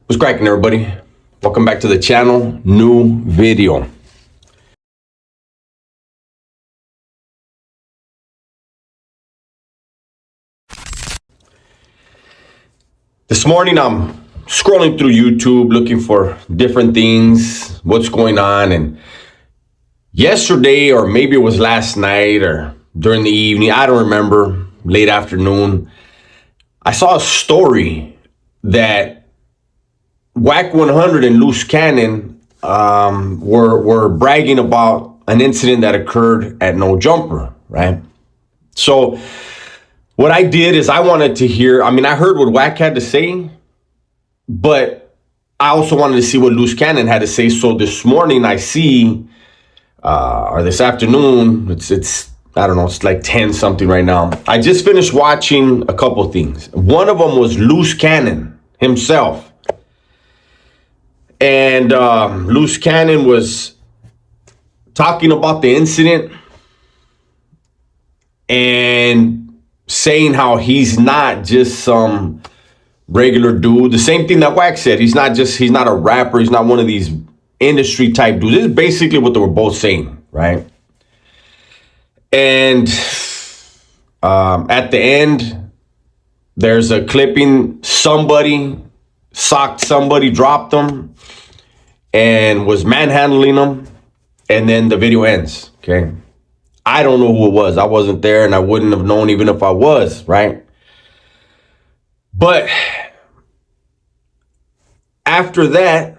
What's cracking, everybody? Welcome back to the channel. New video. This morning I'm scrolling through YouTube looking for different things, what's going on, and yesterday, or maybe it was last night or during the evening, I don't remember, late afternoon, I saw a story that Wack100 and Luce Canon were bragging about an incident that occurred at No Jumper, right? So what I did is I wanted to hear, I heard what Wack had to say, but I also wanted to see what Luce Canon had to say. So this morning I see, or this afternoon, it's I don't know, it's like 10 something right now. I just finished watching a couple things. One of them was Luce Canon himself. And Luce Canon was talking about the incident and saying how he's not just some regular dude. The same thing that Wack said. He's not a rapper. He's not one of these industry type dudes. This is basically what they were both saying, right? And at the end, there's a clipping. Somebody socked somebody, dropped them, and was manhandling them. And then the video ends, okay? I don't know who it was. I wasn't there, and I wouldn't have known even if I was, right? But after that,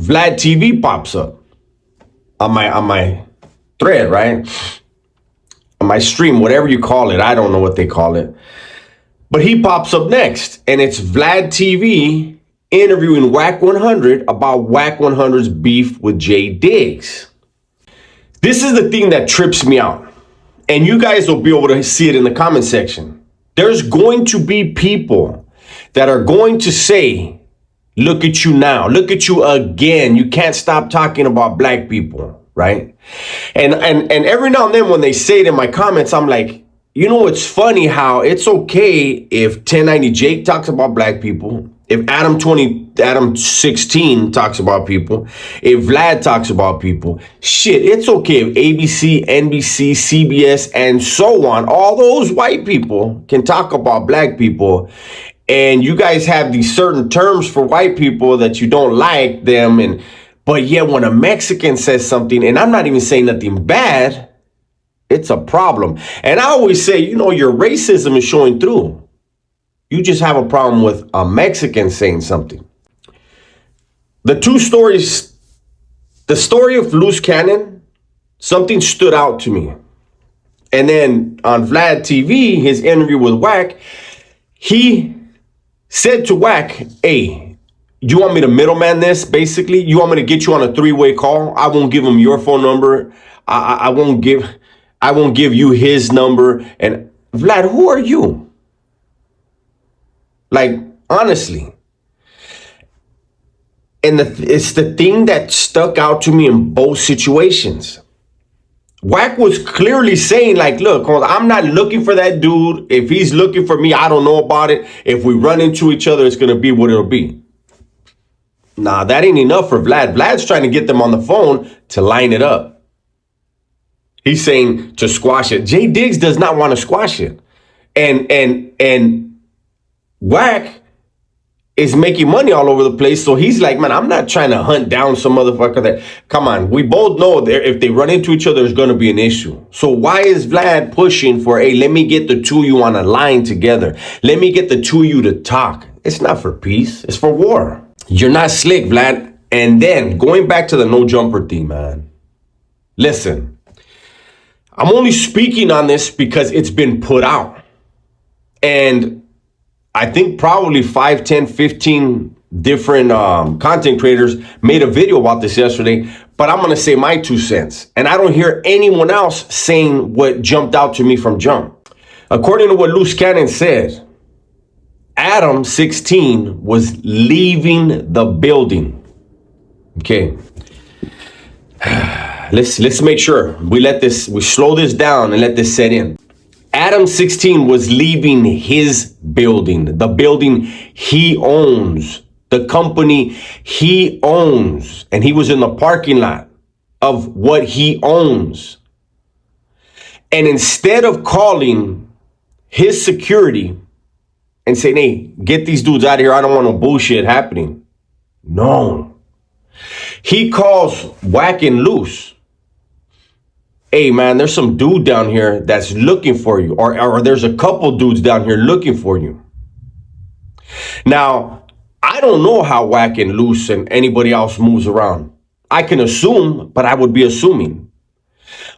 Vlad TV pops up on my thread, right? On my stream, whatever you call it. I don't know what they call it. But he pops up next, and it's Vlad TV interviewing Wack100 about Wack100's beef with Jay Diggs. This is the thing that trips me out, and you guys will be able to see it in the comment section. There's going to be people that are going to say, look at you now, look at you again. You can't stop talking about black people, right? And every now and then when they say it in my comments, I'm like, you know, it's funny how it's okay if 1090 Jake talks about black people, if Adam 16 talks about people, if Vlad talks about people. Shit, it's okay if ABC, NBC, CBS, and so on, all those white people can talk about black people. And you guys have these certain terms for white people that you don't like them. But yet when a Mexican says something, and I'm not even saying nothing bad, it's a problem. And I always say, you know, your racism is showing through. You just have a problem with a Mexican saying something. The two stories, the story of Luce Canon, something stood out to me. And then on Vlad TV, his interview with Wack, he said to Wack, hey, you want me to middleman this, basically? You want me to get you on a three-way call? I won't give him your phone number. I won't give you his number. And Vlad, who are you? Like, honestly. And it's the thing that stuck out to me in both situations. Wack was clearly saying, like, look, I'm not looking for that dude. If he's looking for me, I don't know about it. If we run into each other, it's going to be what it'll be. Nah, that ain't enough for Vlad. Vlad's trying to get them on the phone to line it up. He's saying to squash it. Jay Diggs does not want to squash it. And Wack is making money all over the place. So he's like, man, I'm not trying to hunt down some motherfucker that, come on, we both know that if they run into each other, there's going to be an issue. So why is Vlad pushing for, hey, let me get the two of you on a line together. Let me get the two of you to talk. It's not for peace. It's for war. You're not slick, Vlad. And then going back to the No Jumper thing, man. Listen, I'm only speaking on this because it's been put out. And I think probably 5, 10, 15 different content creators made a video about this yesterday, but I'm going to say my 2 cents. And I don't hear anyone else saying what jumped out to me from jump. According to what Luce Canon said, Adam 16 was leaving the building. Okay. Let's make sure we slow this down and let this set in. Adam 16 was leaving his building, the building he owns, the company he owns, and he was in the parking lot of what he owns. And instead of calling his security and saying, hey, get these dudes out of here, I don't want no bullshit happening. No. He calls Wack and Luce. Hey, man, there's some dude down here that's looking for you. Or there's a couple dudes down here looking for you. Now, I don't know how Wack and Luce and anybody else moves around. I can assume, but I would be assuming.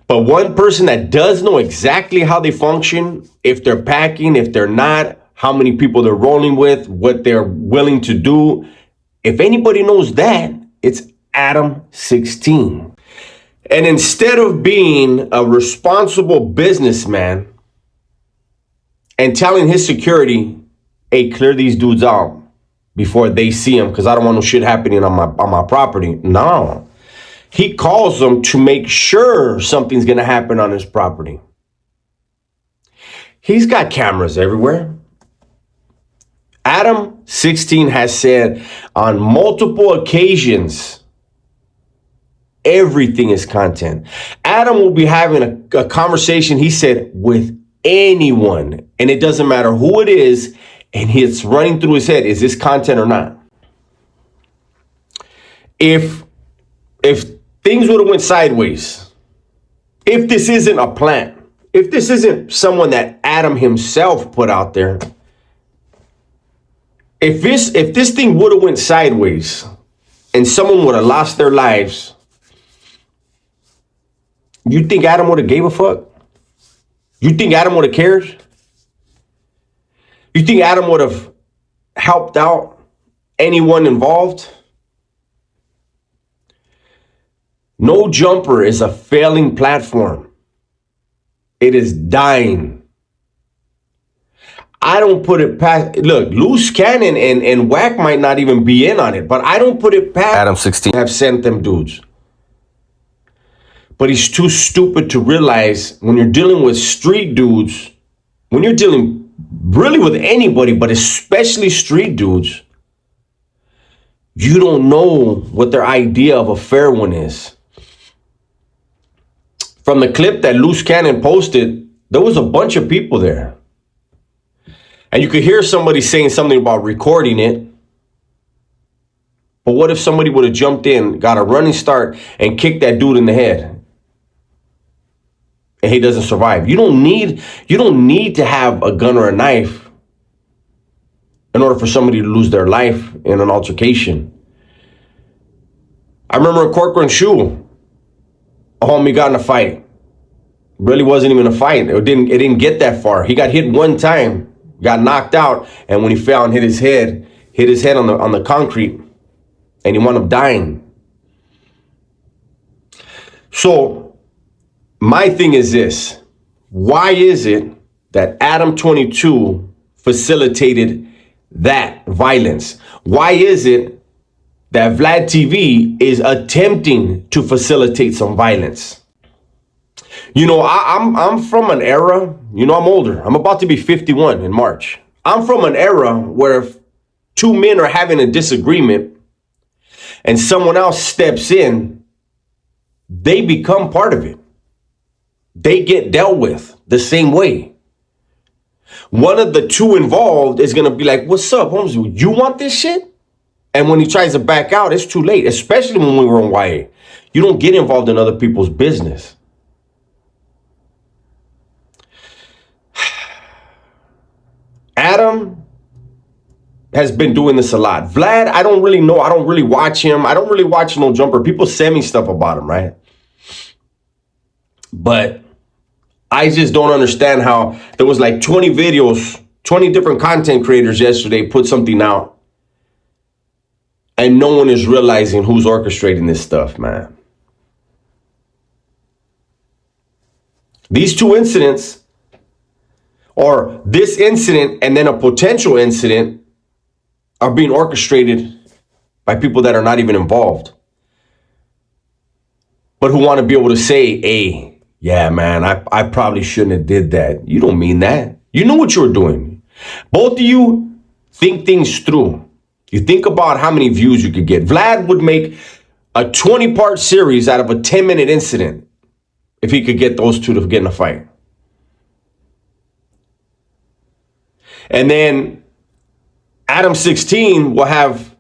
But one person that does know exactly how they function, if they're packing, if they're not, how many people they're rolling with, what they're willing to do. If anybody knows that, it's Adam 16. And instead of being a responsible businessman and telling his security, hey, clear these dudes out before they see him because I don't want no shit happening on my property. No. He calls them to make sure something's going to happen on his property. He's got cameras everywhere. Adam 16 has said on multiple occasions, everything is content. Adam will be having a conversation, he said, with anyone. And it doesn't matter who it is. And it's running through his head. Is this content or not? If things would have went sideways, if this isn't a plan, if this isn't someone that Adam himself put out there, if this thing would have went sideways and someone would have lost their lives, you think Adam would have gave a fuck? You think Adam would have cared? You think Adam would have helped out anyone involved? No Jumper is a failing platform. It is dying. I don't put it past, look, Luce, Canon, and Wack might not even be in on it, but I don't put it past Adam 16 have sent them dudes. But he's too stupid to realize when you're dealing with street dudes, when you're dealing really with anybody, but especially street dudes, you don't know what their idea of a fair one is. From the clip that Luce Canon posted, there was a bunch of people there. And you could hear somebody saying something about recording it. But what if somebody would have jumped in, got a running start, and kicked that dude in the head? And he doesn't survive. You don't need to have a gun or a knife in order for somebody to lose their life in an altercation. I remember a Corcoran shoe, a homie got in a fight. Really wasn't even a fight. It didn't get that far. He got hit one time, got knocked out, and when he fell and hit his head on the concrete, and he wound up dying. So my thing is this. Why is it that Adam 22 facilitated that violence? Why is it that Vlad TV is attempting to facilitate some violence? You know, I'm from an era, you know, I'm older. I'm about to be 51 in March. I'm from an era where if two men are having a disagreement and someone else steps in, they become part of it. They get dealt with the same way. One of the two involved is going to be like, what's up, Holmes? You want this shit? And when he tries to back out, it's too late, especially when we were in YA. You don't get involved in other people's business. Adam has been doing this a lot. Vlad, I don't really know. I don't really watch him. I don't really watch No Jumper. People send me stuff about him, right? But I just don't understand how there was like 20 videos, 20 different content creators yesterday put something out. And no one is realizing who's orchestrating this stuff, man. These two incidents, or this incident and then a potential incident, are being orchestrated by people that are not even involved, but who want to be able to say, hey, yeah, man, I probably shouldn't have did that. You don't mean that. You know what you were doing. Both of you think things through. You think about how many views you could get. Vlad would make a 20-part series out of a 10-minute incident if he could get those two to get in a fight. And then Adam 16 will have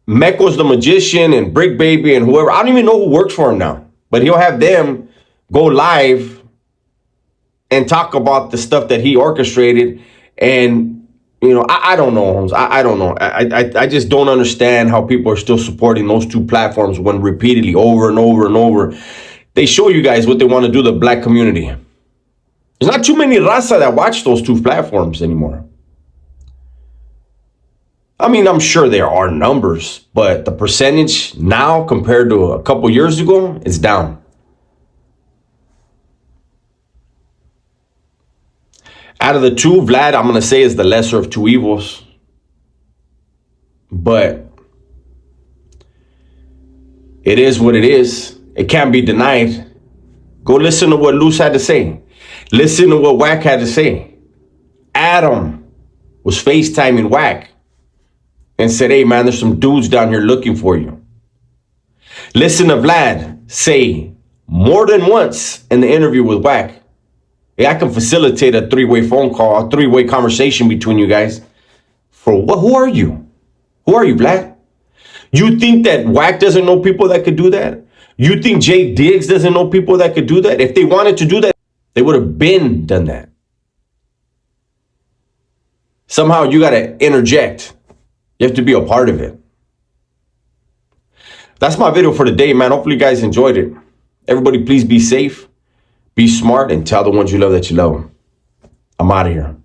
Mekos the Magician and Brick Baby and whoever. I don't even know who works for him now. But he'll have them go live and talk about the stuff that he orchestrated. And, you know, I don't know, Holmes. I don't know. I just don't understand how people are still supporting those two platforms when repeatedly over and over and over they show you guys what they want to do to the black community. There's not too many raza that watch those two platforms anymore. I mean, I'm sure there are numbers, but the percentage now compared to a couple years ago is down. Out of the two, Vlad, I'm going to say, is the lesser of two evils. But it is what it is. It can't be denied. Go listen to what Luce had to say. Listen to what Wack had to say. Adam was FaceTiming Wack and said, hey, man, there's some dudes down here looking for you. Listen to Vlad say more than once in the interview with Wack, hey, I can facilitate a three-way phone call, a three-way conversation between you guys. For what? Who are you? Who are you, Vlad? You think that Wack doesn't know people that could do that? You think Jay Diggs doesn't know people that could do that? If they wanted to do that, they would have been done that. Somehow you got to interject. You have to be a part of it. That's my video for today, man. Hopefully you guys enjoyed it. Everybody, please be safe, be smart, and tell the ones you love that you love them. I'm out of here.